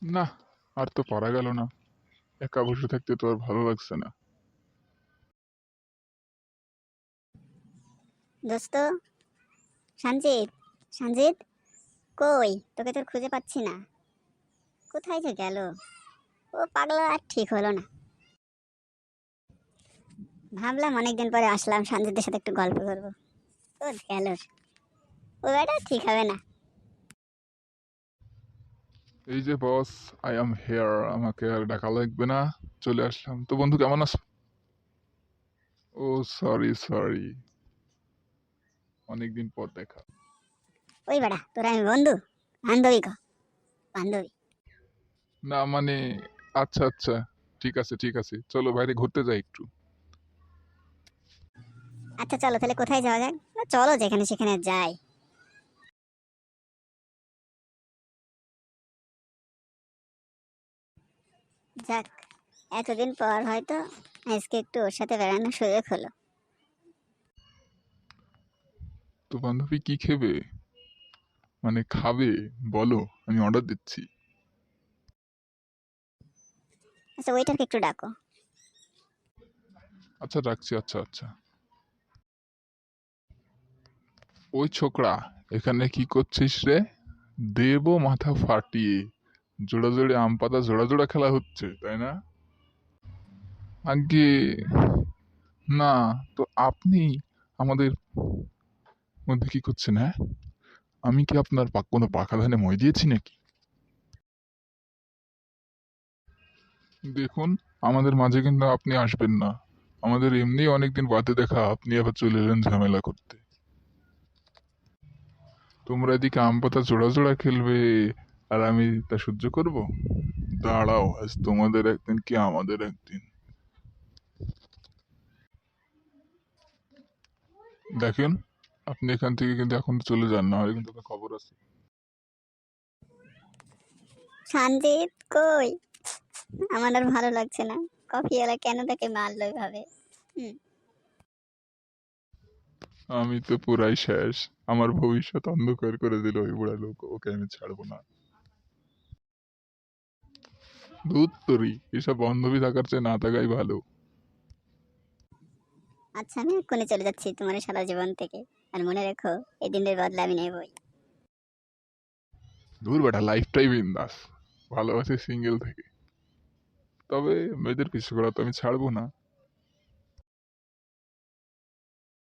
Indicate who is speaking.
Speaker 1: না, আর তো পারা গেল না। একা বসে থাকতে তো আর ভালো লাগছে না।
Speaker 2: দোস্ত, সঞ্জিত, সঞ্জিত, কই তোকে তোর খুঁজে পাচ্ছি না। কোথায় যে গেল? ও পাগলা আর ঠিক হলো না। ভাবলাম অনেকদিন পরে আসলাম সঞ্জিতের সাথে একটু গল্প করবো। ও গেল। ও এটা ঠিক হবে না।
Speaker 1: এই যে বস, আই অ্যাম হেয়ার, আমাকে আর ডাকা লাগবে না। চলে আসলাম তো। বন্ধু কেমন আছো? ও সরি সরি, অনেকদিন পর দেখা।
Speaker 2: ওই বেটা, তোরা আমি বন্ধু? বান্ধবী ক, বান্ধবী।
Speaker 1: না মানে, আচ্ছা আচ্ছা, ঠিক আছে ঠিক আছে, চলো বাইরে ঘুরতে যাই একটু।
Speaker 2: আচ্ছা চলো তাহলে কোথায় যাওয়া যাক? না, চলো যেখানে সেখানে যাই। যাক, এতদিন পর হয়তো আজকে একটু ওর সাথে বেড়ানোর সুযোগ হলো।
Speaker 1: তো বান্ধবী কি খেবে, মানে খাবে? বলো, আমি অর্ডার দিচ্ছি।
Speaker 2: আচ্ছা, ওইটাকে একটু ডাকো।
Speaker 1: আচ্ছা রাখছি, আচ্ছা আচ্ছা। ওই ছোকরা, এখানে কি করছিস রে? দেবো মাথা ফাটিয়ে। জোড়া জোড়ে আম পাতা জোড়া জোড়া খেলা হচ্ছে, তাই না? আগে না, তো আপনি আমাদের মধ্যে কি করছেন, হ্যাঁ? আমি কি আপনার কোনো পাকা ধানে মই দিয়েছি নাকি? দেখুন, আমাদের মাঝে কিন্তু আপনি আসবেন না। আমাদের এমনি অনেকদিন বাদে দেখা, আপনি আবার চলে এলেন ঝামেলা করতে। তোমরা এদিকে আম পাতা জোড়া জোড়া খেলবে, আর আমি তা সহ্য করব? দাঁড়াও, আজ তোমাদের একদিন কি আমাদের একদিন। দেখেন, আপনি এখান থেকে কিন্তু এখন চলে যান, না হলে কিন্তু আপনার খবর আছে।
Speaker 2: সঞ্জিত কই? আমার আর ভালো লাগছে না। কফিওয়ালা কেন তাকে মারলো এভাবে? হুম।
Speaker 1: আমি তো পুরাই শেষ। আমার ভবিষ্যৎ অন্ধকার করে দিল ওই বুড়া লোক, ওকে আমি ছাড়বো না। ধুত তোরি, এসব বান্ধবী থাকার চেয়ে না থাকাই ভালো।
Speaker 2: আচ্ছা, আমি এক্ষুনি চলে যাচ্ছি তোমার এই সারা জীবন থেকে। আর মনে রেখো, এই দিনের বদলা আমি নেবই।
Speaker 1: দূর বেটা, লাইফটাই বিন্দাস। ভালোবাসি সিঙ্গেল থেকে। তবে মেয়েদের পিছু করা তো আমি ছাড়বো না।